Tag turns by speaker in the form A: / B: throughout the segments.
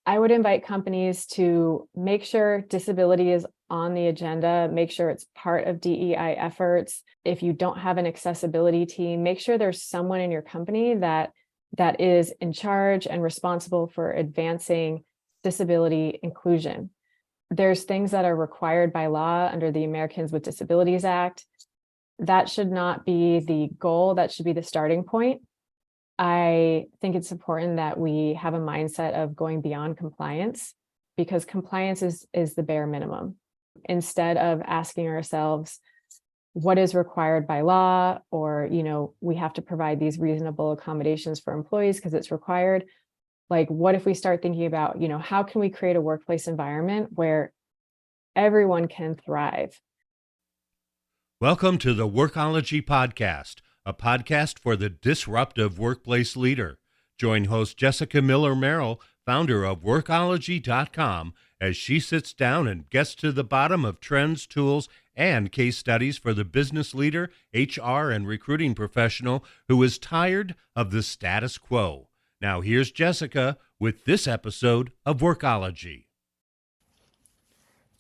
A: I would invite companies to make sure disability is on the agenda, make sure it's part of DEI efforts. If you don't have an accessibility team, make sure there's someone in your company that is in charge and responsible for advancing disability inclusion. There's things that are required by law under the Americans with Disabilities Act. That should not be the goal, that should be the starting point. I think it's important that we have a mindset of going beyond compliance, because compliance is the bare minimum. Instead of asking ourselves what is required by law, or, we have to provide these reasonable accommodations for employees because it's required. Like, what if we start thinking about, how can we create a workplace environment where everyone can thrive?
B: Welcome to the Workology Podcast, a podcast for the disruptive workplace leader. Join host Jessica Miller-Merrill, founder of Workology.com, as she sits down and gets to the bottom of trends, tools, and case studies for the business leader, HR, and recruiting professional who is tired of the status quo. Now here's Jessica with this episode of Workology.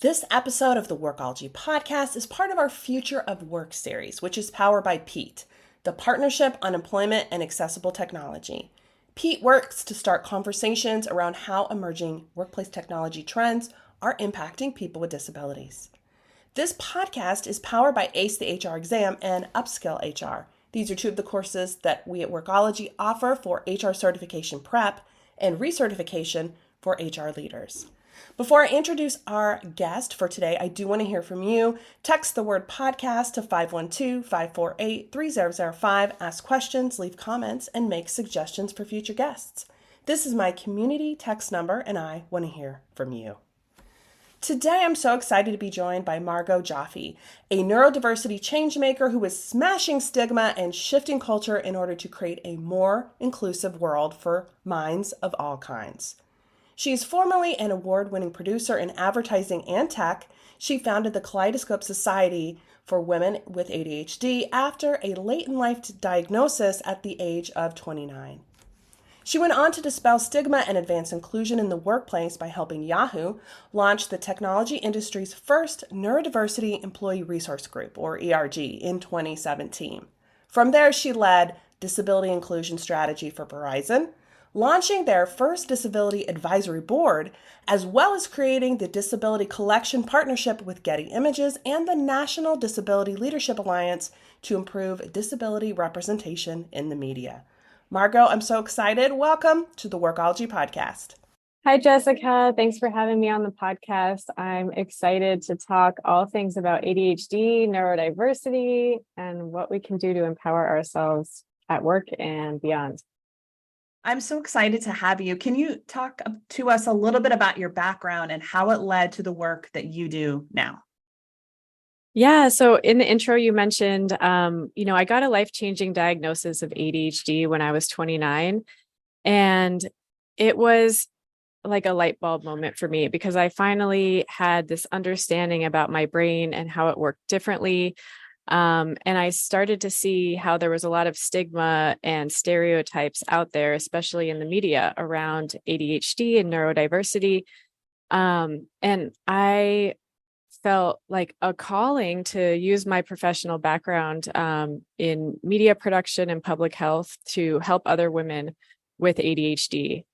C: This episode of the Workology Podcast is part of our Future of Work series, which is powered by PETE, the Partnership on Employment and Accessible Technology. PETE works to start conversations around how emerging workplace technology trends are impacting people with disabilities. This podcast is powered by ACE the HR exam and Upskill HR. These are two of the courses that we at Workology offer for HR certification prep and recertification for HR leaders. Before I introduce our guest for today, I do want to hear from you. Text the word podcast to 512-548-3005, ask questions, leave comments, and make suggestions for future guests. This is my community text number, and I want to hear from you. Today, I'm so excited to be joined by Margaux Joffe, a neurodiversity changemaker who is smashing stigma and shifting culture in order to create a more inclusive world for minds of all kinds. She is formerly an award-winning producer in advertising and tech. She founded the Kaleidoscope Society for Women with ADHD after a late-in-life diagnosis at the age of 29. She went on to dispel stigma and advance inclusion in the workplace by helping Yahoo launch the technology industry's first neurodiversity employee resource group, or ERG, in 2017. From there, she led disability inclusion strategy for Verizon, launching their first disability advisory board, as well as creating the Disability Collection Partnership with Getty Images and the National Disability Leadership Alliance to improve disability representation in the media. Margaux, I'm so excited. Welcome to the Workology Podcast.
A: Hi, Jessica. Thanks for having me on the podcast. I'm excited to talk all things about ADHD, neurodiversity, and what we can do to empower ourselves at work and beyond.
D: I'm so excited to have you. Can you talk to us a little bit about your background and how it led to the work that you do now?
A: Yeah. So in the intro, you mentioned, I got a life-changing diagnosis of ADHD when I was 29. And it was like a light bulb moment for me because I finally had this understanding about my brain and how it worked differently. And I started to see how there was a lot of stigma and stereotypes out there, especially in the media around ADHD and neurodiversity. And I felt like a calling to use my professional background in media production and public health to help other women with ADHD,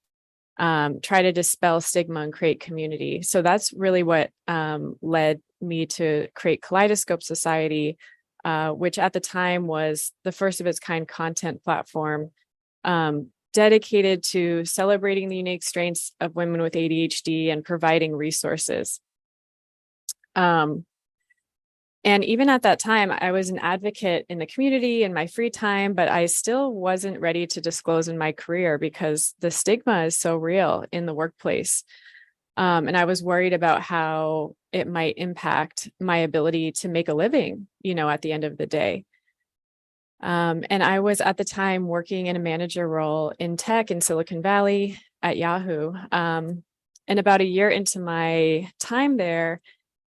A: try to dispel stigma and create community. So that's really what led me to create Kaleidoscope Society, which at the time was the first of its kind content platform dedicated to celebrating the unique strengths of women with ADHD and providing resources. And even at that time, I was an advocate in the community in my free time, but I still wasn't ready to disclose in my career because the stigma is so real in the workplace. And I was worried about how it might impact my ability to make a living, at the end of the day. And I was at the time working in a manager role in tech in Silicon Valley at Yahoo. And about a year into my time there,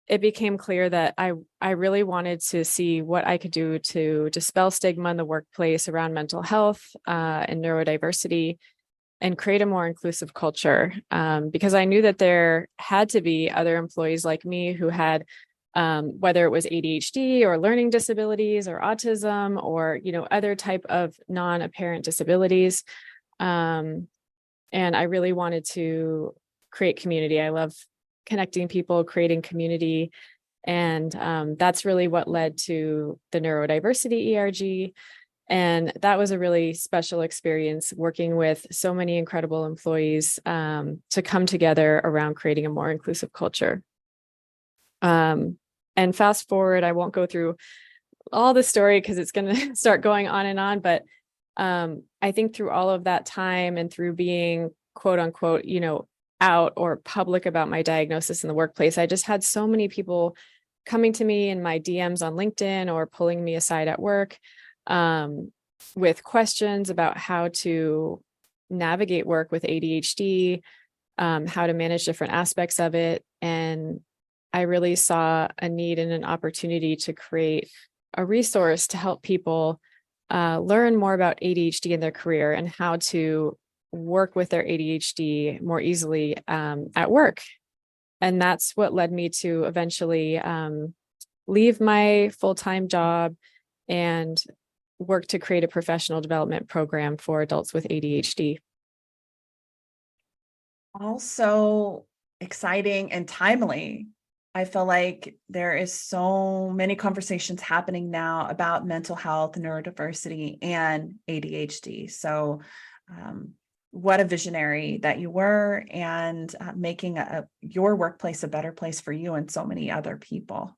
A: it became clear that I really wanted to see what I could do to dispel stigma in the workplace around mental health and neurodiversity. and create a more inclusive culture. Because I knew that there had to be other employees like me who had, whether it was ADHD or learning disabilities or autism or, other type of non-apparent disabilities. And I really wanted to create community. I love connecting people, creating community. And that's really what led to the neurodiversity ERG. And that was a really special experience working with so many incredible employees to come together around creating a more inclusive culture. And fast forward, I won't go through all the story because it's going to start going on and on. But I think through all of that time and through being quote unquote, out or public about my diagnosis in the workplace, I just had so many people coming to me in my DMs on LinkedIn or pulling me aside at work with questions about how to navigate work with ADHD, how to manage different aspects of it. And I really saw a need and an opportunity to create a resource to help people learn more about ADHD in their career and how to work with their ADHD more easily at work. And that's what led me to eventually leave my full-time job and work to create a professional development program for adults with ADHD.
D: Also exciting and timely. I feel like there is so many conversations happening now about mental health, neurodiversity, and ADHD. So what a visionary that you were, and making your workplace a better place for you and so many other people.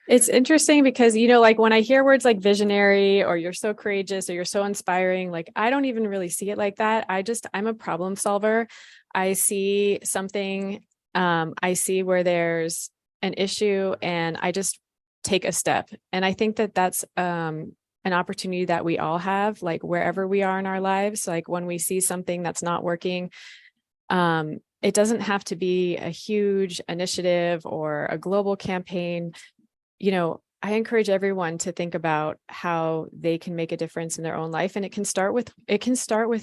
A: It's interesting because, like when I hear words like visionary or you're so courageous or you're so inspiring, like I don't even really see it like that. I'm a problem solver. I see something, I see where there's an issue and I just take a step. And I think that that's an opportunity that we all have, like wherever we are in our lives. Like when we see something that's not working, it doesn't have to be a huge initiative or a global campaign. I encourage everyone to think about how they can make a difference in their own life. And it can start with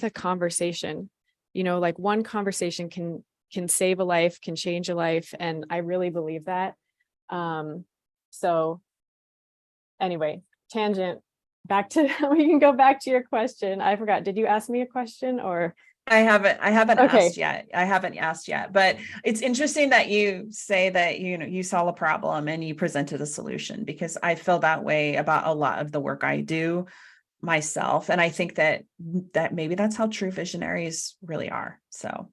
A: a conversation. Like one conversation can save a life, can change a life. And I really believe that. So anyway, tangent back to, we can go back to your question. I forgot. Did you ask me a question or?
D: I haven't
A: Okay.
D: asked yet. I haven't asked yet, but it's interesting that you say that, you saw a problem and you presented a solution, because I feel that way about a lot of the work I do myself. And I think that maybe that's how true visionaries really are. So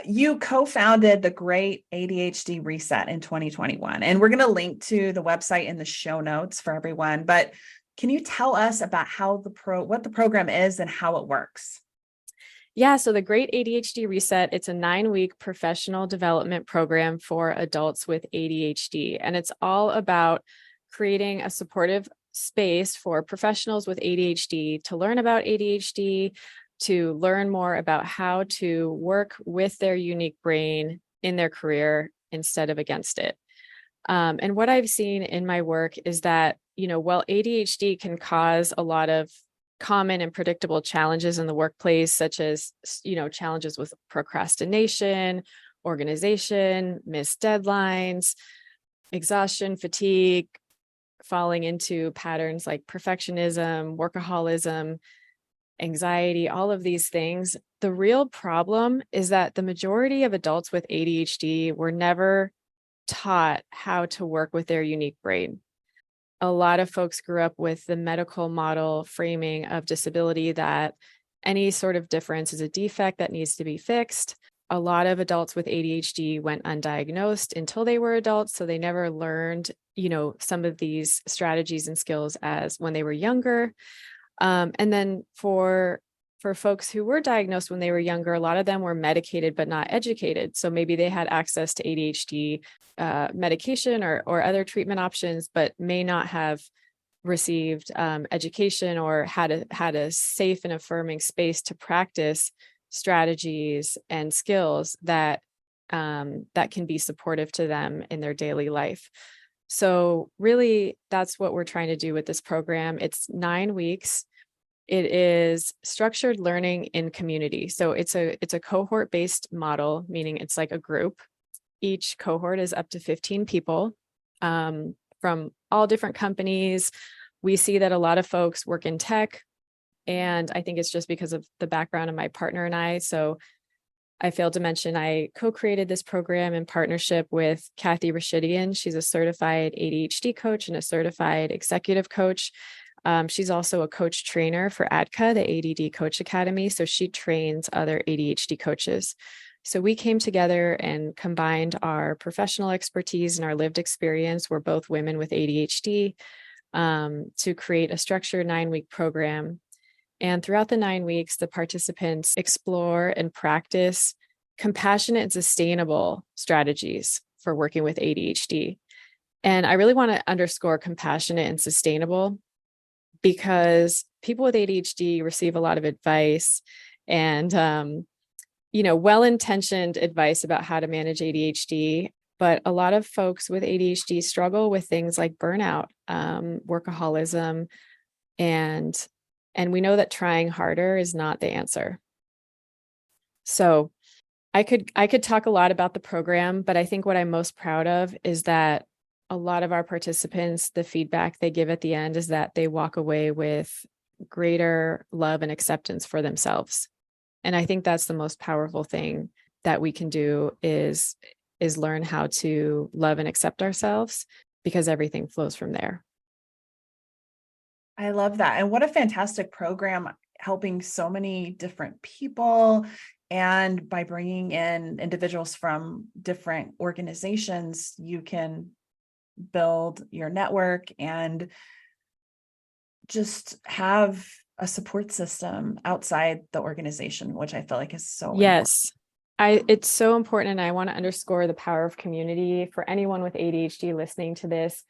D: you co-founded the Great ADHD Reset in 2021, and we're going to link to the website in the show notes for everyone. But can you tell us about what the program is and how it works?
A: Yeah, so the Great ADHD Reset, it's a 9-week professional development program for adults with ADHD. And it's all about creating a supportive space for professionals with ADHD to learn about ADHD, to learn more about how to work with their unique brain in their career instead of against it. And what I've seen in my work is that, while ADHD can cause a lot of common and predictable challenges in the workplace, such as, challenges with procrastination, organization, missed deadlines, exhaustion, fatigue, falling into patterns like perfectionism, workaholism, anxiety, all of these things. The real problem is that the majority of adults with ADHD were never taught how to work with their unique brain. A lot of folks grew up with the medical model framing of disability that any sort of difference is a defect that needs to be fixed. A lot of adults with ADHD went undiagnosed until they were adults, so they never learned, some of these strategies and skills as when they were younger. And then for folks who were diagnosed when they were younger, a lot of them were medicated but not educated. So maybe they had access to ADHD medication or other treatment options, but may not have received education or had a safe and affirming space to practice strategies and skills that can be supportive to them in their daily life. So really, that's what we're trying to do with this program. It's 9 weeks. it is structured learning in community. So it's a cohort-based model, meaning it's like a group. Each cohort is up to 15 people from all different companies. We see that a lot of folks work in tech, and I think it's just because of the background of my partner and I. So I failed to mention I co-created this program in partnership with Kathy Rashidian. She's a certified ADHD coach and a certified executive coach. She's also a coach trainer for ADCA, the ADD Coach Academy. So she trains other ADHD coaches. So we came together and combined our professional expertise and our lived experience. We're both women with ADHD to create a structured 9-week program. And throughout the 9 weeks, the participants explore and practice compassionate and sustainable strategies for working with ADHD. And I really want to underscore compassionate and sustainable, because people with ADHD receive a lot of advice and, well-intentioned advice about how to manage ADHD. But a lot of folks with ADHD struggle with things like burnout, workaholism, and we know that trying harder is not the answer. So I could talk a lot about the program, but I think what I'm most proud of is that a lot of our participants, the feedback they give at the end is that they walk away with greater love and acceptance for themselves. And I think that's the most powerful thing that we can do is learn how to love and accept ourselves, because everything flows from there.
D: I love that. And what a fantastic program, helping so many different people. And by bringing in individuals from different organizations, you can build your network and just have a support system outside the organization, which I feel like is so
A: yes. It's so important. And I want to underscore the power of community for anyone with ADHD listening to this.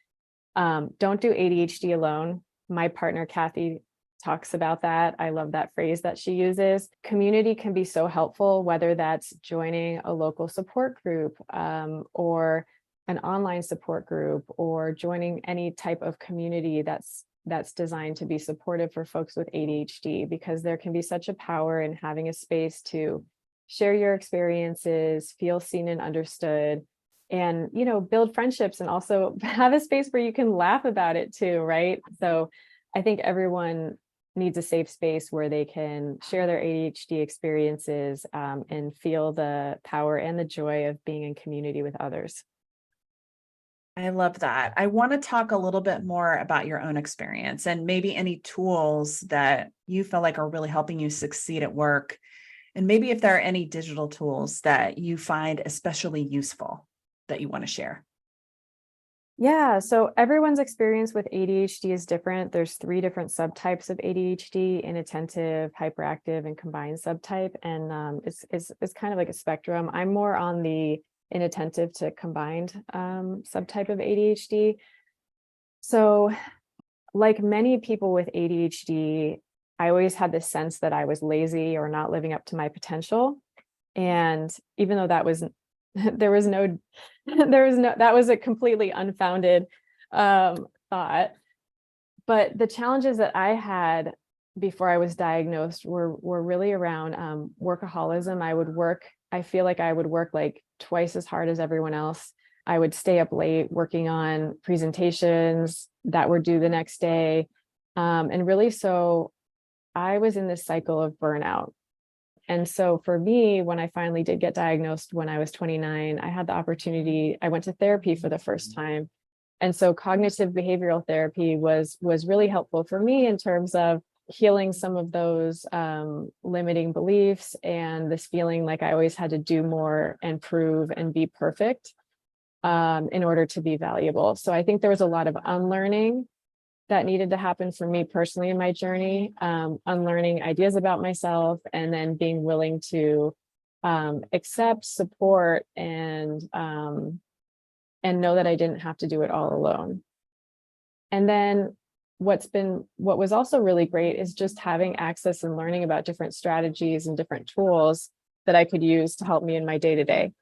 A: Don't do ADHD alone. My partner, Kathy, talks about that. I love that phrase that she uses. Community can be so helpful, whether that's joining a local support group or an online support group, or joining any type of community that's designed to be supportive for folks with ADHD, because there can be such a power in having a space to share your experiences, feel seen and understood, and, build friendships, and also have a space where you can laugh about it too, right? So I think everyone needs a safe space where they can share their ADHD experiences and feel the power and the joy of being in community with others.
D: I love that. I want to talk a little bit more about your own experience and maybe any tools that you feel like are really helping you succeed at work. And maybe if there are any digital tools that you find especially useful that you want to share.
A: Yeah, so everyone's experience with ADHD is different. There's 3 different subtypes of ADHD: inattentive, hyperactive, and combined subtype. And it's kind of like a spectrum. I'm more on the inattentive to combined subtype of ADHD. So like many people with ADHD, I always had this sense that I was lazy or not living up to my potential. And even though that was that was a completely unfounded thought. But the challenges that I had before I was diagnosed were really around workaholism. I feel like I would work like twice as hard as everyone else. I would stay up late working on presentations that were due the next day. And really, so I was in this cycle of burnout. And so for me, when I finally did get diagnosed when I was 29, I had the opportunity, I went to therapy for the first time. And so cognitive behavioral therapy was really helpful for me in terms of healing some of those limiting beliefs and this feeling like I always had to do more and prove and be perfect in order to be valuable. So I think there was a lot of unlearning that needed to happen for me personally in my journey, unlearning ideas about myself, and then being willing to accept support and know that I didn't have to do it all alone. And then what was also really great is just having access and learning about different strategies and different tools that I could use to help me in my day-to-day.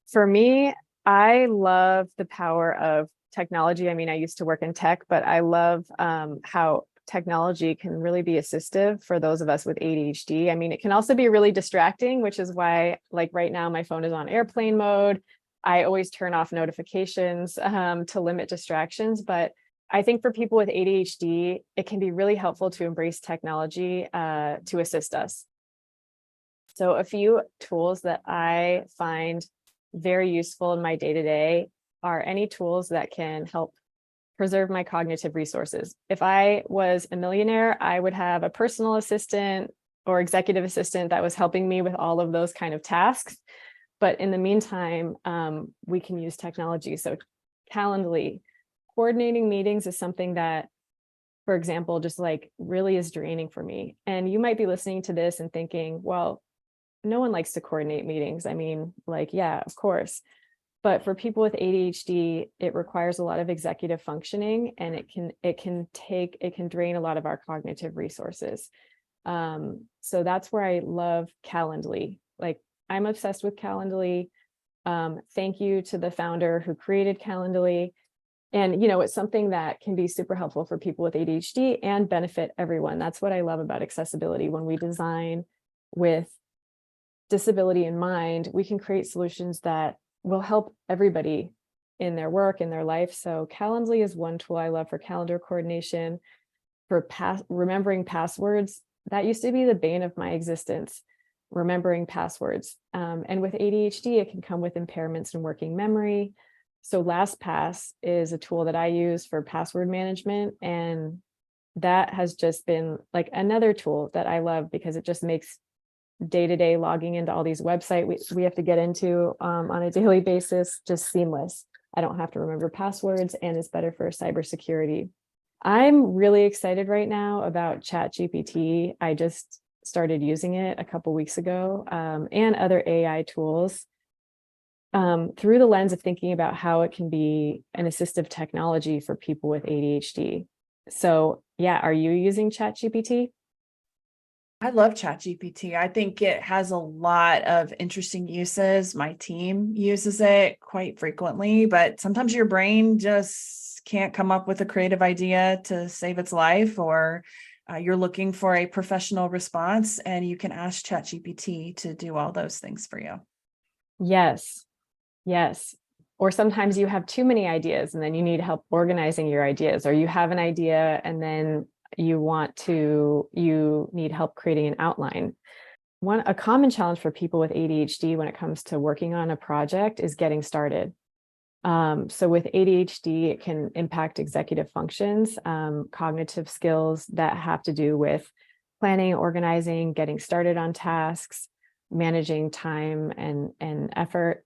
A: For me, I love the power of technology. I mean, I used to work in tech, but I love how technology can really be assistive for those of us with ADHD. I mean, it can also be really distracting, which is why, like right now, my phone is on airplane mode. I always turn off notifications to limit distractions. But I think for people with ADHD, it can be really helpful to embrace technology to assist us. So a few tools that I find very useful in my day-to-day are any tools that can help preserve my cognitive resources. If I was a millionaire, I would have a personal assistant or executive assistant that was helping me with all of those kind of tasks. But in the meantime, we can use technology. So Calendly, coordinating meetings is something that, for example, just like really is draining for me. And you might be listening to this and thinking, well, no one likes to coordinate meetings. I mean, like, yeah, of course. But for people with ADHD, it requires a lot of executive functioning, and it can drain a lot of our cognitive resources. So that's where I love Calendly. Like, I'm obsessed with Calendly. Thank you to the founder who created Calendly. And, it's something that can be super helpful for people with ADHD and benefit everyone. That's what I love about accessibility. When we design with disability in mind, we can create solutions that will help everybody in their work, in their life. So Calendly is one tool I love for calendar coordination. For remembering passwords, that used to be the bane of my existence, remembering passwords. And with ADHD, it can come with impairments in working memory. So LastPass is a tool that I use for password management. And that has just been like another tool that I love because it just makes day-to-day logging into all these websites we have to get into on a daily basis just seamless. I don't have to remember passwords, and it's better for cybersecurity. I'm really excited right now about ChatGPT. I just started using it a couple weeks ago, and other AI tools through the lens of thinking about how it can be an assistive technology for people with ADHD. So yeah, are you using ChatGPT?
D: I love ChatGPT. I think it has a lot of interesting uses. My team uses it quite frequently, but sometimes your brain just can't come up with a creative idea to save its life, or you're looking for a professional response, and you can ask ChatGPT to do all those things for you.
A: Yes. Or sometimes you have too many ideas and then you need help organizing your ideas, or you have an idea and then you need help creating an outline. A common challenge for people with ADHD when it comes to working on a project is getting started. So with ADHD, it can impact executive functions, cognitive skills that have to do with planning, organizing, getting started on tasks, managing time and effort.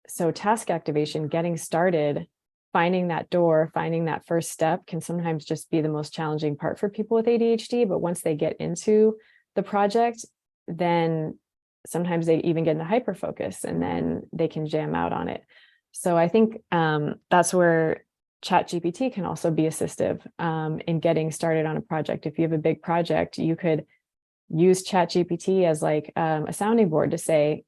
A: So task activation, getting started, finding that door, finding that first step can sometimes just be the most challenging part for people with ADHD. But once they get into the project, then sometimes they even get into hyperfocus and then they can jam out on it. So I think that's where ChatGPT can also be assistive in getting started on a project. If you have a big project, you could use ChatGPT as like a sounding board to say,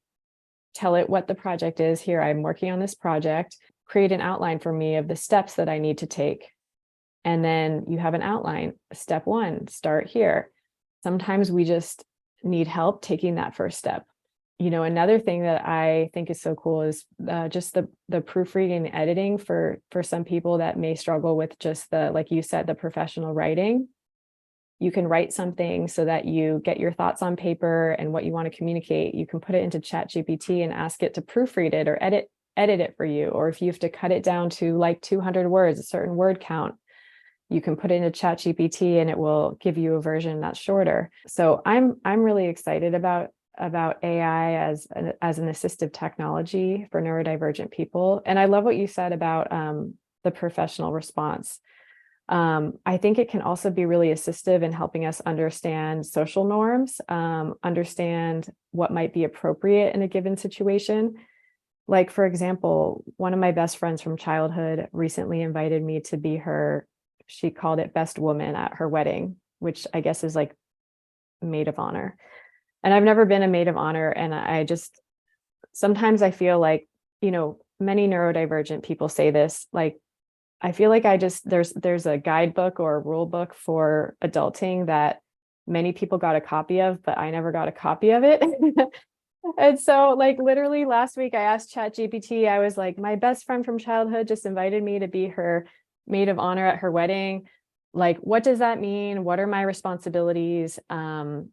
A: tell it what the project is. Here, I'm working on this project. Create an outline for me of the steps that I need to take. And then you have an outline. Step 1, start here. Sometimes we just need help taking that first step. Another thing that I think is so cool is just the proofreading and editing for some people that may struggle with just like you said, the professional writing. You can write something so that you get your thoughts on paper and what you want to communicate. You can put it into ChatGPT and ask it to proofread it or edit it for you. Or if you have to cut it down to like 200 words, a certain word count, you can put it into ChatGPT and it will give you a version that's shorter. So I'm really excited about AI as an assistive technology for neurodivergent people. And I love what you said about the professional response. I think it can also be really assistive in helping us understand social norms, understand what might be appropriate in a given situation. Like, for example, one of my best friends from childhood recently invited me to be she called it best woman at her wedding, which I guess is like maid of honor. And I've never been a maid of honor. And sometimes I feel like, many neurodivergent people say this, like, I feel like there's a guidebook or a rule book for adulting that many people got a copy of, but I never got a copy of it. And so like literally last week I asked ChatGPT, I was like, my best friend from childhood just invited me to be her maid of honor at her wedding. Like, what does that mean? What are my responsibilities? And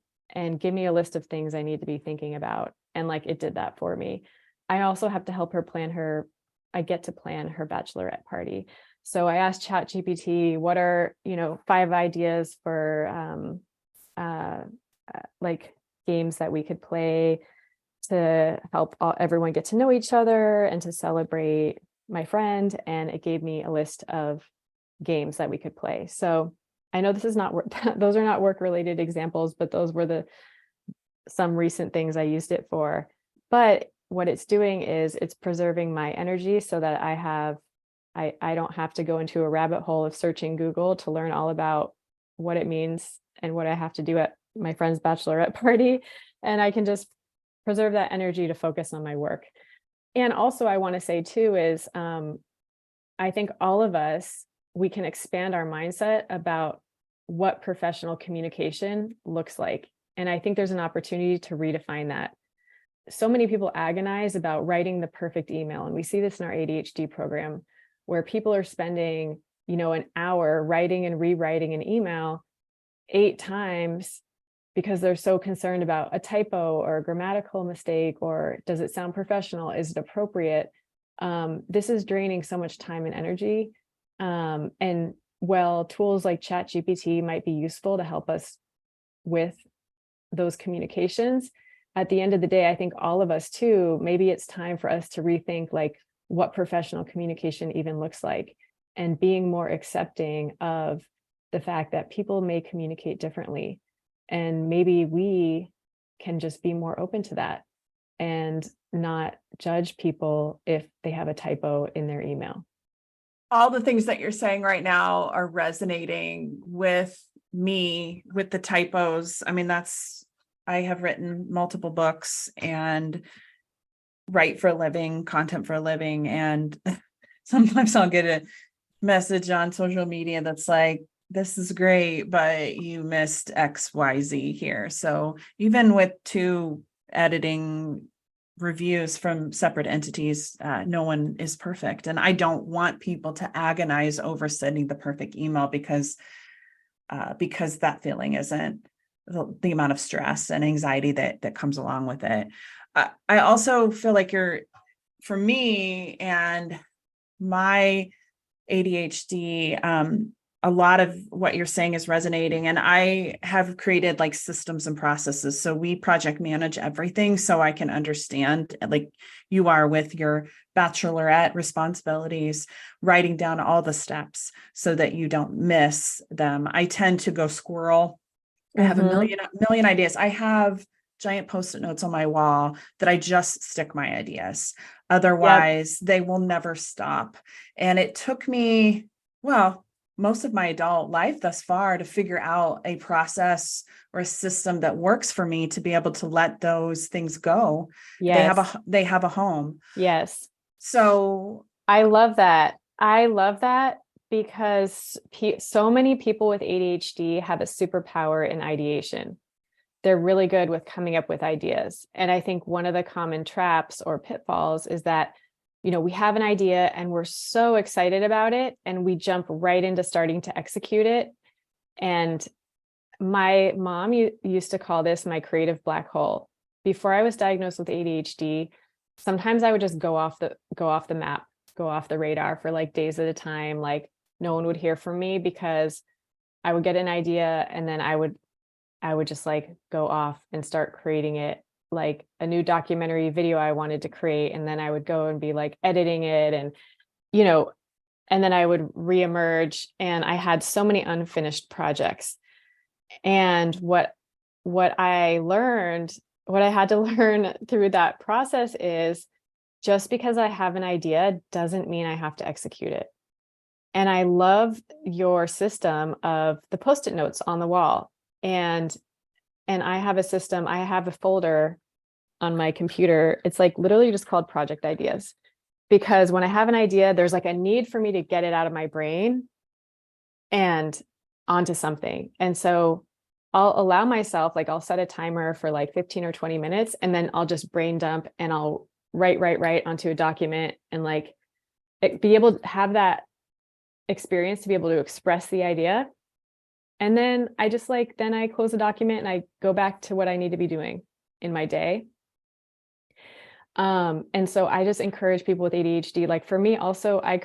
A: give me a list of things I need to be thinking about. And like, it did that for me. I also have to help her I get to plan her bachelorette party. So I asked ChatGPT, what are, 5 ideas for like games that we could play to help everyone get to know each other and to celebrate my friend. And it gave me a list of games that we could play. So I know this is not work, those are not work related examples, but those were some recent things I used it for. But what it's doing is it's preserving my energy so that I don't have to go into a rabbit hole of searching Google to learn all about what it means and what I have to do at my friend's bachelorette party. And I can just preserve that energy to focus on my work. And also I want to say too is I think all of us, we can expand our mindset about what professional communication looks like. And I think there's an opportunity to redefine that. So many people agonize about writing the perfect email. And we see this in our ADHD program where people are spending, an hour writing and rewriting an email 8 times because they're so concerned about a typo or a grammatical mistake, or does it sound professional? Is it appropriate? This is draining so much time and energy. And while tools like ChatGPT might be useful to help us with those communications, at the end of the day, I think all of us too, maybe it's time for us to rethink like what professional communication even looks like, and being more accepting of the fact that people may communicate differently. And maybe we can just be more open to that and not judge people if they have a typo in their email.
D: All the things that you're saying right now are resonating with me with the typos. I mean, I have written multiple books and write for a living, content for a living. And sometimes I'll get a message on social media that's like, this is great, but you missed XYZ here. So even with 2 editing reviews from separate entities, no one is perfect. And I don't want people to agonize over sending the perfect email because that feeling isn't the amount of stress and anxiety that comes along with it. I also feel like for me and my ADHD, a lot of what you're saying is resonating, and I have created like systems and processes. So we project manage everything so I can understand, like you are with your bachelorette responsibilities, writing down all the steps so that you don't miss them. I tend to go squirrel. I have a million ideas. I have giant Post-it notes on my wall that I just stick my ideas. Otherwise, They will never stop. And it took me, most of my adult life thus far to figure out a process or a system that works for me to be able to let those things go.
A: Yes.
D: They have a home.
A: Yes.
D: So
A: I love that. Because so many people with ADHD have a superpower in ideation. They're really good with coming up with ideas. And I think one of the common traps or pitfalls is that, we have an idea and we're so excited about it and we jump right into starting to execute it. And my mom used to call this my creative black hole. Before I was diagnosed with ADHD, sometimes I would just go off the map, go off the radar for like days at a time. Like no one would hear from me because I would get an idea and then I would just like go off and start creating it, like a new documentary video I wanted to create. And then I would go and be like editing it and, and then I would reemerge, and I had so many unfinished projects. And what I had to learn through that process is just because I have an idea doesn't mean I have to execute it. And I love your system of the Post-it notes on the wall. And I have a folder on my computer. It's like literally just called project ideas. because when I have an idea, there's like a need for me to get it out of my brain and onto something. And so I'll allow myself, like I'll set a timer for like 15 or 20 minutes, and then I'll just brain dump and I'll write onto a document, and like be able to have that experience to be able to express the idea. And then I just like, then I close the document and I go back to what I need to be doing in my day. And so I just encourage people with ADHD. Like for me also, I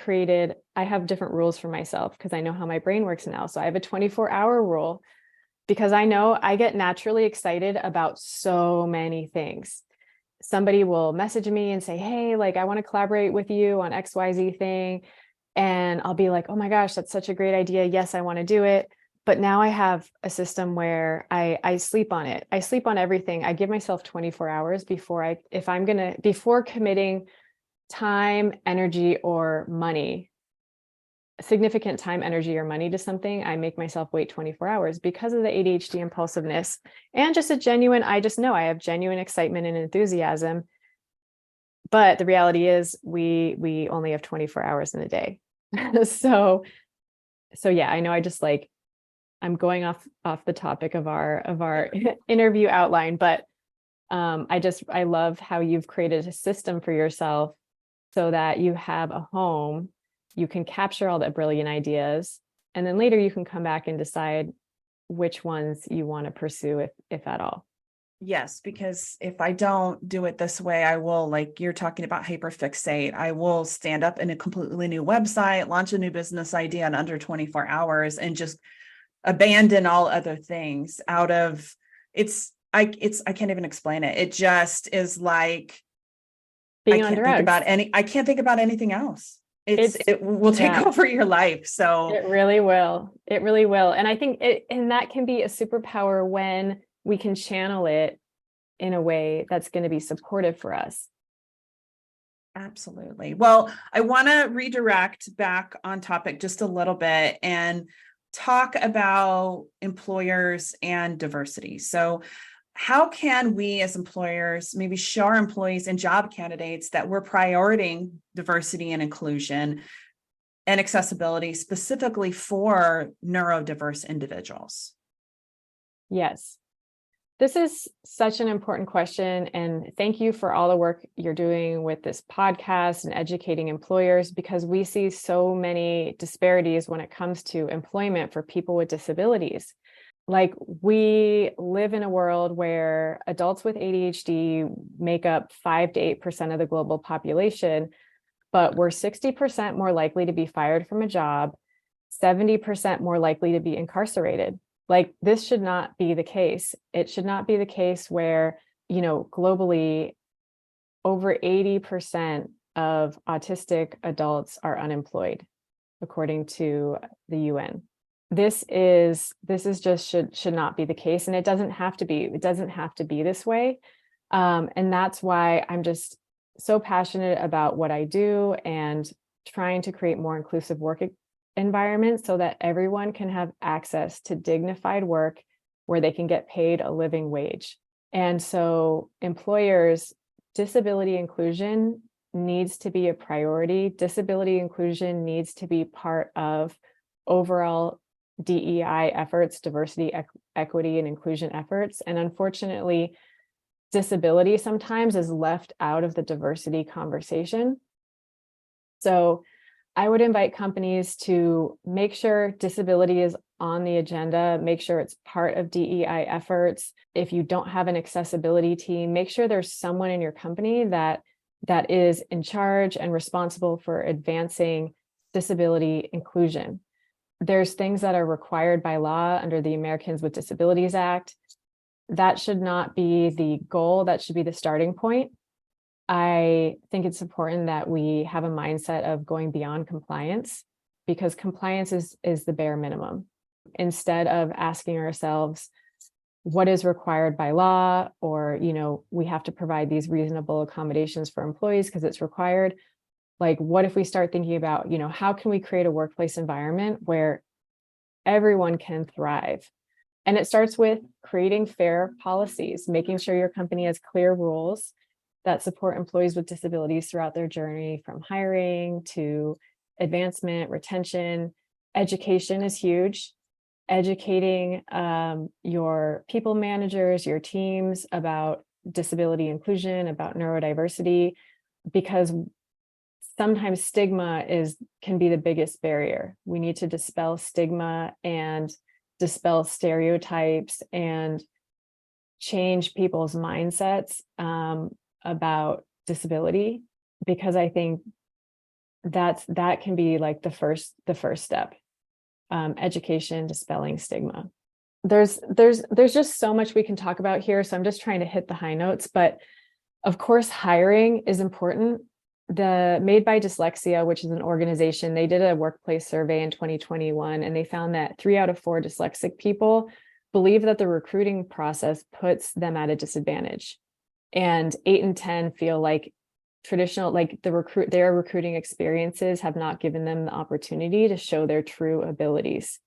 A: have different rules for myself because I know how my brain works now. So I have a 24-hour rule because I know I get naturally excited about so many things. Somebody will message me and say, hey, like I want to collaborate with you on XYZ thing. And I'll be like, oh my gosh, that's such a great idea. Yes, I want to do it. But now I have a system where I sleep on it. I sleep on everything. I give myself 24 hours before before committing time, energy, or money, significant time, energy, or money to something. I make myself wait 24 hours because of the ADHD impulsiveness and just I just know I have genuine excitement and enthusiasm. But the reality is we only have 24 hours in a day. So yeah, I know I'm going off the topic of our interview outline, but I love how you've created a system for yourself so that you have a home, you can capture all the brilliant ideas, and then later you can come back and decide which ones you want to pursue, if at all.
D: Yes, because if I don't do it this way, I will, like you're talking about, hyperfixate. I will stand up in a completely new website, launch a new business idea in under 24 hours and just abandon all other things out of I can't even explain it. It just is like
A: being on drugs.
D: I can't think about anything else. It will take over your life. So
A: it really will. It really will. And I think and that can be a superpower when we can channel it in a way that's going to be supportive for us.
D: Absolutely. Well, I want to redirect back on topic just a little bit and talk about employers and diversity. So how can we as employers maybe show our employees and job candidates that we're prioritizing diversity and inclusion and accessibility specifically for neurodiverse individuals?
A: Yes. This is such an important question. And thank you for all the work you're doing with this podcast and educating employers, because we see so many disparities when it comes to employment for people with disabilities. Like, we live in a world where adults with ADHD make up 5 to 8% of the global population, but we're 60% more likely to be fired from a job, 70% more likely to be incarcerated. Like, this should not be the case. It should not be the case where, globally, over 80% of autistic adults are unemployed, according to the UN. This is just should not be the case. And it doesn't have to be. It doesn't have to be this way. And that's why I'm just so passionate about what I do and trying to create more inclusive work environment so that everyone can have access to dignified work where they can get paid a living wage. And so employers, disability inclusion needs to be a priority. Disability inclusion needs to be part of overall DEI efforts, diversity, equity, and inclusion efforts. And unfortunately, disability sometimes is left out of the diversity conversation. So I would invite companies to make sure disability is on the agenda, make sure it's part of DEI efforts. If you don't have an accessibility team, make sure there's someone in your company that is in charge and responsible for advancing disability inclusion. There's things that are required by law under the Americans with Disabilities Act. That should not be the goal. That should be the starting point. I think it's important that we have a mindset of going beyond compliance, because compliance is the bare minimum. Instead of asking ourselves what is required by law, or, we have to provide these reasonable accommodations for employees because it's required. Like, what if we start thinking about, how can we create a workplace environment where everyone can thrive? And it starts with creating fair policies, making sure your company has clear rules that support employees with disabilities throughout their journey, from hiring to advancement, retention. Education is huge. Educating your people managers, your teams about disability inclusion, about neurodiversity, because sometimes stigma can be the biggest barrier. We need to dispel stigma and dispel stereotypes and change people's mindsets about disability, because I think that can be like the first step. Education, dispelling stigma. There's just so much we can talk about here, so I'm just trying to hit the high notes. But of course, hiring is important. The Made by Dyslexia, which is an organization, they did a workplace survey in 2021, and they found that 3 out of 4 dyslexic people believe that the recruiting process puts them at a disadvantage, and 8 in 10 feel like their recruiting experiences have not given them the opportunity to show their true abilities.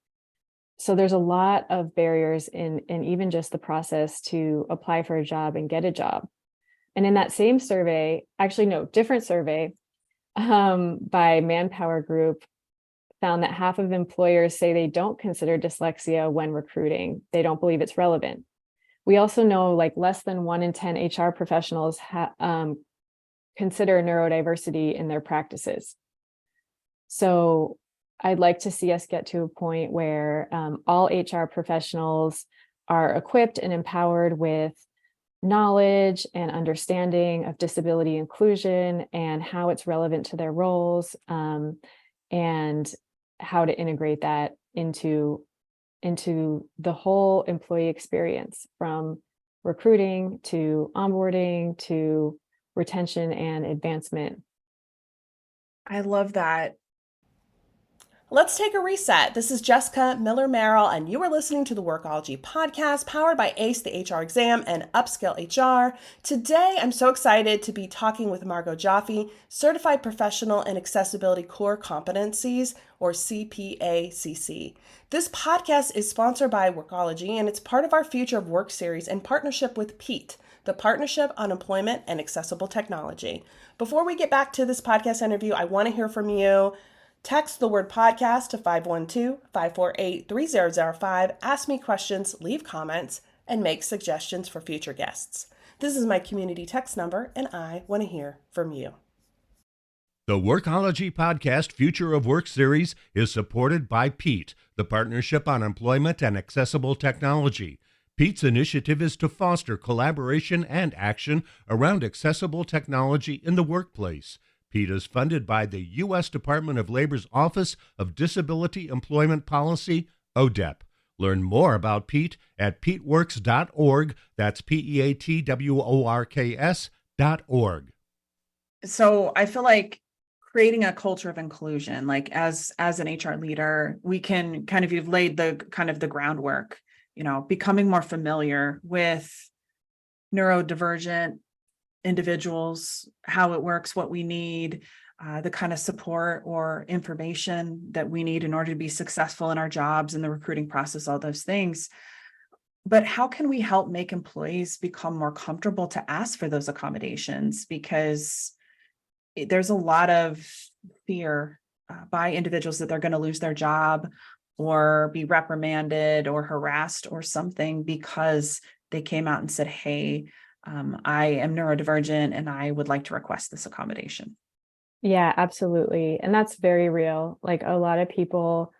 A: So there's a lot of barriers in even just the process to apply for a job and get a job. And in that same survey, different survey by Manpower Group, found that half of employers say they don't consider dyslexia when recruiting. They don't believe it's relevant. We also know like less than 1 in 10 HR professionals consider neurodiversity in their practices. So I'd like to see us get to a point where all HR professionals are equipped and empowered with knowledge and understanding of disability inclusion and how it's relevant to their roles, and how to integrate that into the whole employee experience, from recruiting to onboarding to retention and advancement.
D: I love that.
C: Let's take a reset. This is Jessica Miller-Merrill, and you are listening to the Workology Podcast, powered by ACE, the HR exam, and Upskill HR. Today, I'm so excited to be talking with Margaux Joffe, Certified Professional in Accessibility Core Competencies, or CPACC. This podcast is sponsored by Workology, and it's part of our Future of Work series in partnership with PEAT, the Partnership on Employment and Accessible Technology. Before we get back to this podcast interview, I want to hear from you. Text the word podcast to 512-548-3005. Ask me questions, leave comments, and make suggestions for future guests. This is my community text number, and I want to hear from you.
B: The Workology Podcast Future of Work series is supported by PEAT, the Partnership on Employment and Accessible Technology. PEAT's initiative is to foster collaboration and action around accessible technology in the workplace. PEAT is funded by the U.S. Department of Labor's Office of Disability Employment Policy, ODEP. Learn more about PEAT at peatworks.org. That's PEATWORKS.org.
D: So I feel like creating a culture of inclusion, like as an HR leader, we can you've laid the groundwork, becoming more familiar with neurodivergent individuals, how it works, what we need, the kind of support or information that we need in order to be successful in our jobs and the recruiting process, all those things. But how can we help make employees become more comfortable to ask for those accommodations? Because there's a lot of fear by individuals that they're going to lose their job or be reprimanded or harassed or something because they came out and said, hey, I am neurodivergent and I would like to request this accommodation.
A: Yeah, absolutely. And that's very real. Like a lot of people,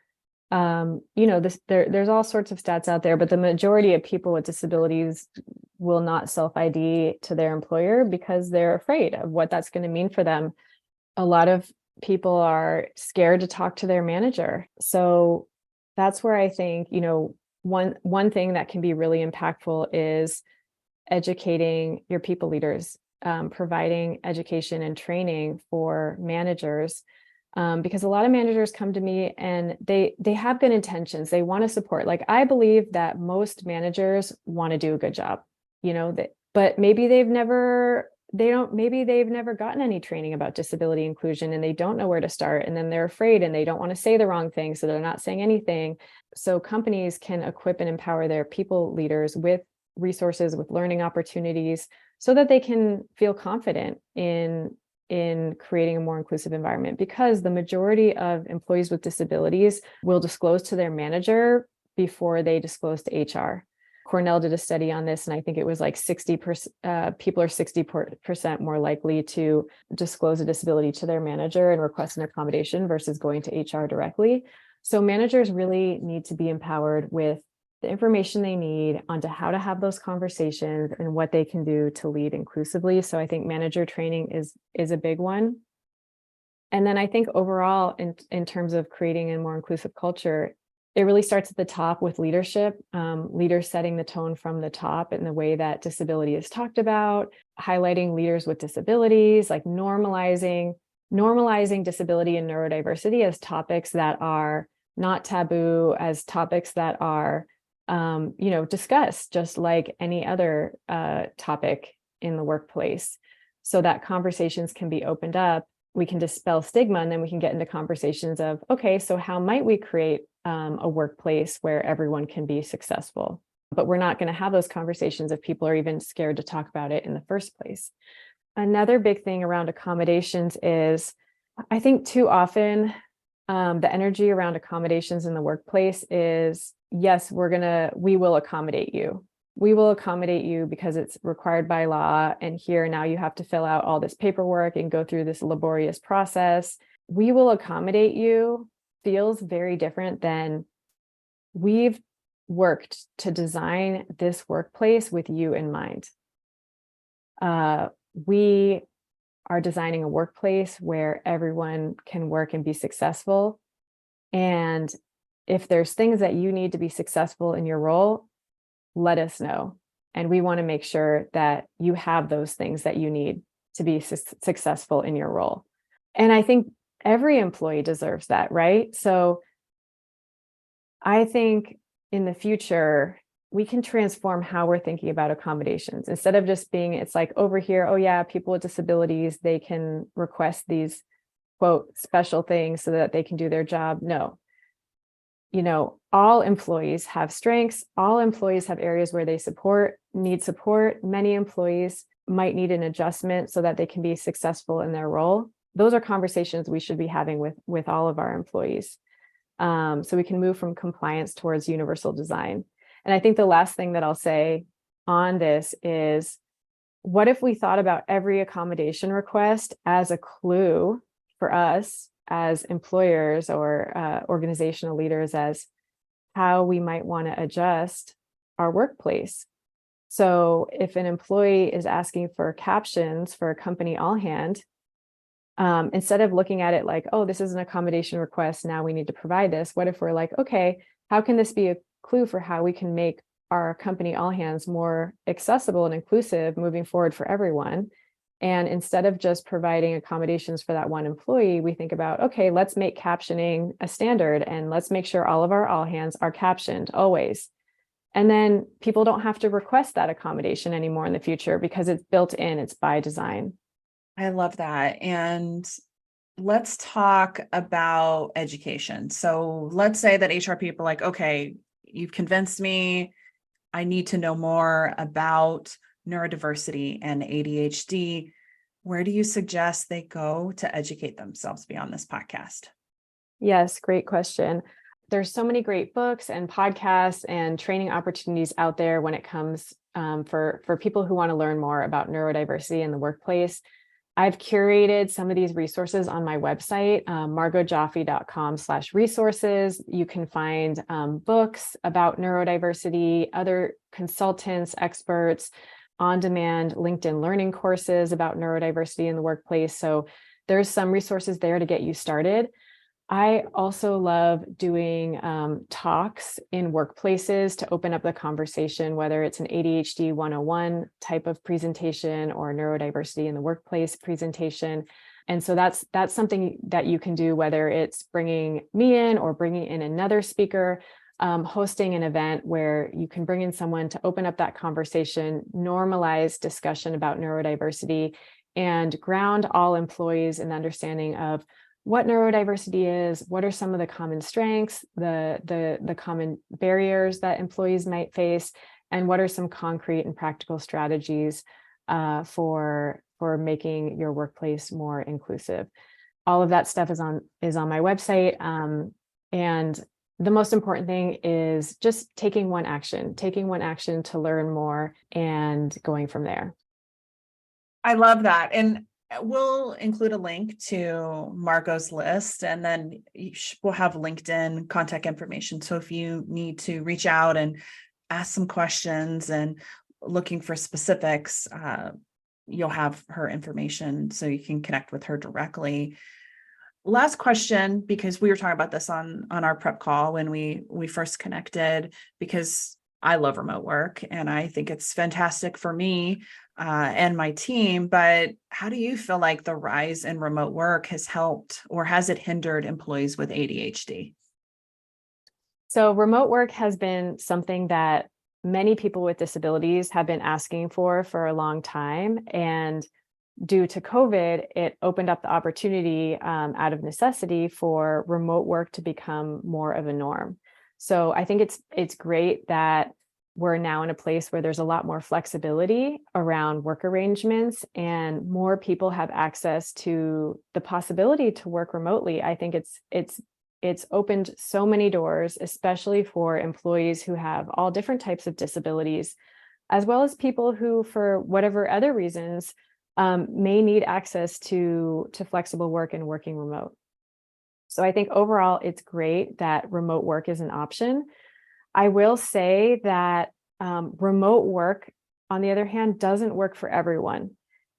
A: there's all sorts of stats out there, but the majority of people with disabilities will not self-ID to their employer because they're afraid of what that's going to mean for them. A lot of people are scared to talk to their manager. So that's where I think, one thing that can be really impactful is educating your people leaders, providing education and training for managers, because a lot of managers come to me and they have good intentions. They want to support. Like I believe that most managers want to do a good job, but maybe they've never gotten any training about disability inclusion and they don't know where to start, and then they're afraid and they don't want to say the wrong thing, so they're not saying anything. So companies can equip and empower their people leaders with resources, with learning opportunities, so that they can feel confident in creating a more inclusive environment, because the majority of employees with disabilities will disclose to their manager before they disclose to HR. Cornell did a study on this, and I think it was like 60% people are 60% more likely to disclose a disability to their manager and request an accommodation versus going to HR directly. So managers really need to be empowered with the information they need onto how to have those conversations and what they can do to lead inclusively. So I think manager training is a big one. And then I think overall, in terms of creating a more inclusive culture, it really starts at the top with leadership, leaders setting the tone from the top in the way that disability is talked about, highlighting leaders with disabilities, like normalizing disability and neurodiversity as topics that are not taboo, as topics that are discussed just like any other topic in the workplace, so that conversations can be opened up. We can dispel stigma, and then we can get into conversations of, okay, so how might we create a workplace where everyone can be successful? But we're not going to have those conversations if people are even scared to talk about it in the first place. Another big thing around accommodations is, I think too often the energy around accommodations in the workplace is, yes, we will accommodate you. We will accommodate you because it's required by law. And here now you have to fill out all this paperwork and go through this laborious process. We will accommodate you feels very different than we've worked to design this workplace with you in mind. We are designing a workplace where everyone can work and be successful. And if there's things that you need to be successful in your role, let us know. And we want to make sure that you have those things that you need to be successful in your role. And I think every employee deserves that, right? So I think in the future, we can transform how we're thinking about accommodations. Instead of just being, it's like over here, oh yeah, people with disabilities, they can request these, quote, special things so that they can do their job. No. All employees have strengths. All employees have areas where they need support. Many employees might need an adjustment so that they can be successful in their role. Those are conversations we should be having with all of our employees. So we can move from compliance towards universal design. And I think the last thing that I'll say on this is, what if we thought about every accommodation request as a clue for us as employers or organizational leaders as how we might want to adjust our workplace? So if an employee is asking for captions for a company all hand, instead of looking at it like, oh, this is an accommodation request, now we need to provide this, what if we're like, okay, how can this be a clue for how we can make our company all hands more accessible and inclusive moving forward for everyone? And instead of just providing accommodations for that one employee, we think about, okay, let's make captioning a standard and let's make sure all of our all hands are captioned always. And then people don't have to request that accommodation anymore in the future because it's built in, it's by design.
D: I love that. And let's talk about education. So let's say that HR people are like, okay, you've convinced me. I need to know more about neurodiversity and ADHD. Where do you suggest they go to educate themselves beyond this podcast?
A: Yes, great question. There's so many great books and podcasts and training opportunities out there when it comes for people who want to learn more about neurodiversity in the workplace. I've curated some of these resources on my website, margauxjoffe.com/resources. You can find books about neurodiversity, other consultants, experts, on-demand LinkedIn learning courses about neurodiversity in the workplace. So there's some resources there to get you started. I also love doing talks in workplaces to open up the conversation, whether it's an ADHD 101 type of presentation or neurodiversity in the workplace presentation. And so that's something that you can do, whether it's bringing me in or bringing in another speaker, hosting an event where you can bring in someone to open up that conversation, normalize discussion about neurodiversity, and ground all employees in the understanding of what neurodiversity is, what are some of the common strengths, the common barriers that employees might face, and what are some concrete and practical strategies for making your workplace more inclusive. All of that stuff is on my website. And the most important thing is just taking one action to learn more and going from there.
D: I love that. And we'll include a link to Margaux's list, and then we'll have LinkedIn contact information. So if you need to reach out and ask some questions and looking for specifics, you'll have her information so you can connect with her directly. Last question, because we were talking about this on our prep call when we first connected, because I love remote work and I think it's fantastic for me and my team. But how do you feel like the rise in remote work has helped, or has it hindered employees with ADHD?
A: So remote work has been something that many people with disabilities have been asking for a long time. And due to COVID, it opened up the opportunity out of necessity for remote work to become more of a norm. So I think it's great that we're now in a place where there's a lot more flexibility around work arrangements and more people have access to the possibility to work remotely. I think it's opened so many doors, especially for employees who have all different types of disabilities, as well as people who, for whatever other reasons, may need access to flexible work and working remote. So I think overall, it's great that remote work is an option. I will say that remote work, on the other hand, doesn't work for everyone.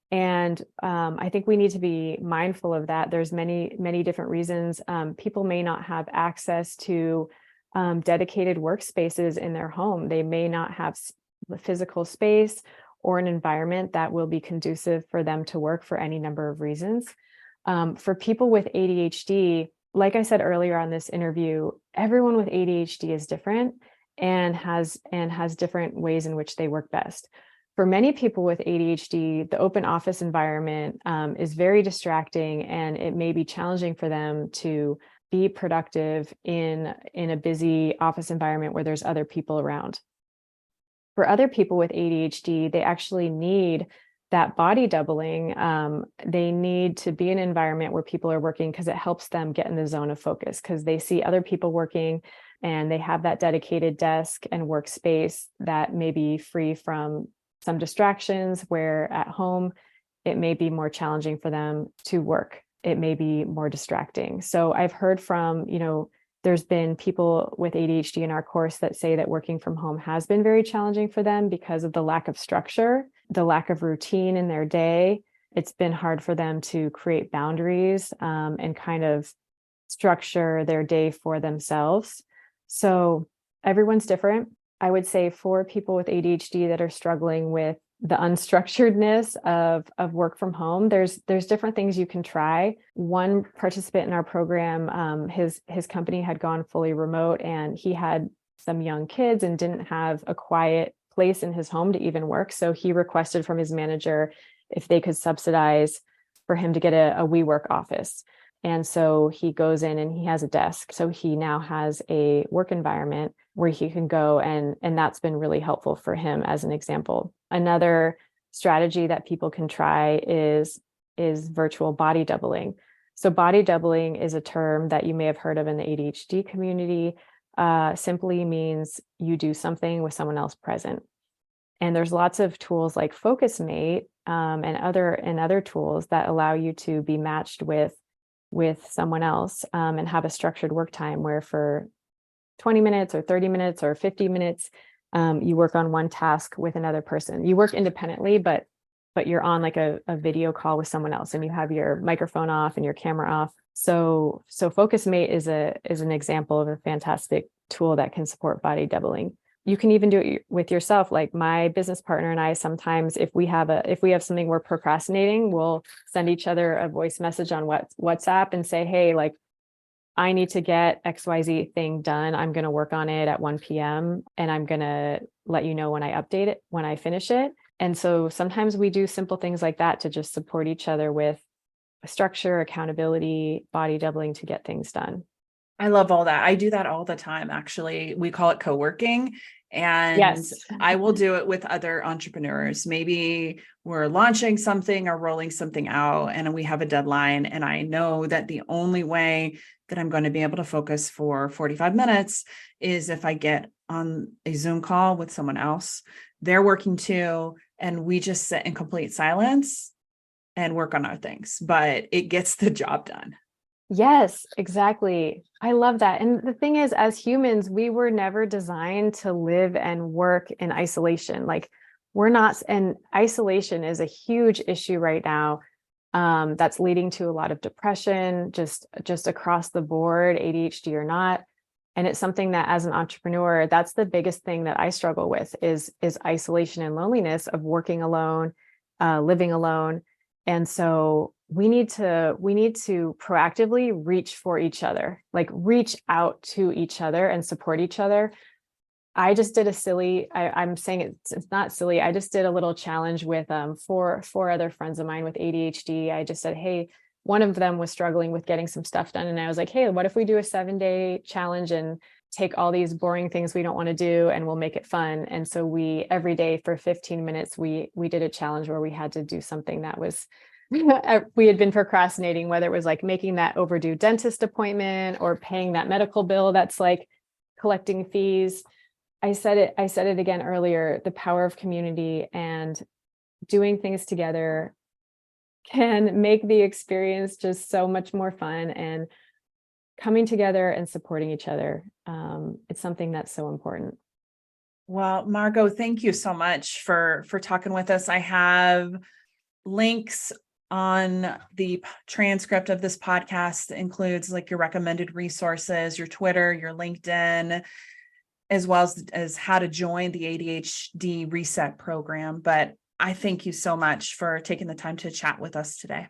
A: And I think we need to be mindful of that. There's many, many different reasons. People may not have access to dedicated workspaces in their home. They may not have physical space or an environment that will be conducive for them to work for any number of reasons. For people with ADHD, like I said earlier on this interview, everyone with ADHD is different and has different ways in which they work best. For many people with ADHD, the open office environment is very distracting, and it may be challenging for them to be productive in a busy office environment where there's other people around. For other people with ADHD, they actually need that body doubling. They need to be in an environment where people are working because it helps them get in the zone of focus, because they see other people working and they have that dedicated desk and workspace that may be free from some distractions, where at home, it may be more challenging for them to work. It may be more distracting. So I've heard from, there's been people with ADHD in our course that say that working from home has been very challenging for them because of the lack of structure, the lack of routine in their day. It's been hard for them to create boundaries and kind of structure their day for themselves. So everyone's different. I would say for people with ADHD that are struggling with the unstructuredness of work from home, there's different things you can try. One participant in our program, his company had gone fully remote, and he had some young kids and didn't have a quiet place in his home to even work. So he requested from his manager if they could subsidize for him to get a WeWork office. And so he goes in and he has a desk. So he now has a work environment where he can go, and that's been really helpful for him as an example. Another strategy that people can try is virtual body doubling. So body doubling is a term that you may have heard of in the ADHD community. Simply means you do something with someone else present. And there's lots of tools like FocusMate and other tools that allow you to be matched with someone else and have a structured work time where for 20 minutes or 30 minutes or 50 minutes, you work on one task with another person. You work independently, but you're on like a video call with someone else, and you have your microphone off and your camera off. So FocusMate is an example of a fantastic tool that can support body doubling. You can even do it with yourself. Like my business partner and I, sometimes if we have something we're procrastinating, we'll send each other a voice message on WhatsApp and say, hey, like, I need to get XYZ thing done. I'm going to work on it at 1 p.m. and I'm going to let you know when I update it, when I finish it. And so sometimes we do simple things like that to just support each other with structure, accountability, body doubling to get things done.
D: I love all that. I do that all the time. Actually, we call it co-working, and
A: Yes.
D: I will do it with other entrepreneurs. Maybe we're launching something or rolling something out and we have a deadline. And I know that the only way that I'm going to be able to focus for 45 minutes is if I get on a Zoom call with someone else. They're working too, and we just sit in complete silence and work on our things, but it gets the job done.
A: Yes, exactly. I love that. And the thing is, as humans, we were never designed to live and work in isolation. Like we're not, and isolation is a huge issue right now. That's leading to a lot of depression, just across the board, ADHD or not. And it's something that as an entrepreneur, that's the biggest thing that I struggle with is isolation and loneliness of working alone, living alone. And so we need to proactively reach for each other, like reach out to each other and support each other. I just did a silly, I'm saying it's not silly. I just did a little challenge with four other friends of mine with ADHD. I just said, hey, one of them was struggling with getting some stuff done. And I was like, hey, what if we do a 7-day challenge and take all these boring things we don't want to do and we'll make it fun. And so we, every day for 15 minutes, we did a challenge where we had to do something that was, we had been procrastinating, whether it was like making that overdue dentist appointment or paying that medical bill that's like collecting fees. I said it again earlier, the power of community and doing things together can make the experience just so much more fun, and coming together and supporting each other. It's something that's so important.
D: Well, Margaux, thank you so much for talking with us. I have links on the transcript of this podcast that includes like your recommended resources, your Twitter, your LinkedIn, as well as how to join the ADHD Reset program. But I thank you so much for taking the time to chat with us today.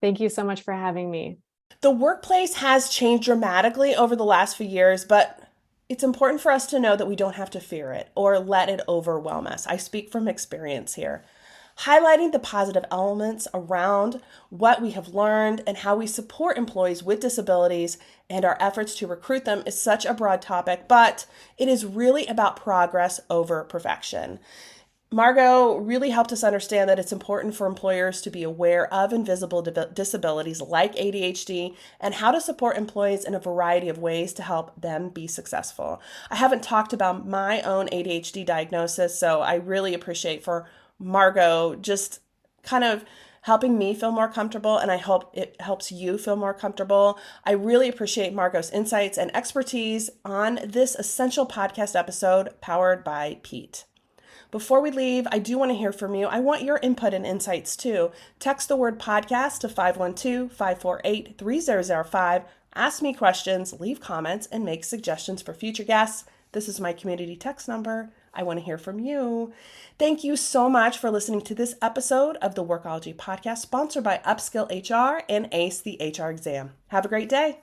A: Thank you so much for having me.
C: The workplace has changed dramatically over the last few years, but it's important for us to know that we don't have to fear it or let it overwhelm us. I speak from experience here. Highlighting the positive elements around what we have learned and how we support employees with disabilities and our efforts to recruit them is such a broad topic, but it is really about progress over perfection. Margaux really helped us understand that it's important for employers to be aware of invisible disabilities like ADHD and how to support employees in a variety of ways to help them be successful. I haven't talked about my own ADHD diagnosis, so I really appreciate for Margaux just kind of helping me feel more comfortable, and I hope it helps you feel more comfortable. I really appreciate Margaux's insights and expertise on this essential podcast episode powered by Pete. Before we leave, I do want to hear from you. I want your input and insights too. Text the word podcast to 512-548-3005. Ask me questions, leave comments, and make suggestions for future guests. This is my community text number. I want to hear from you. Thank you so much for listening to this episode of the Workology Podcast, sponsored by Upskill HR and Ace the HR Exam. Have a great day.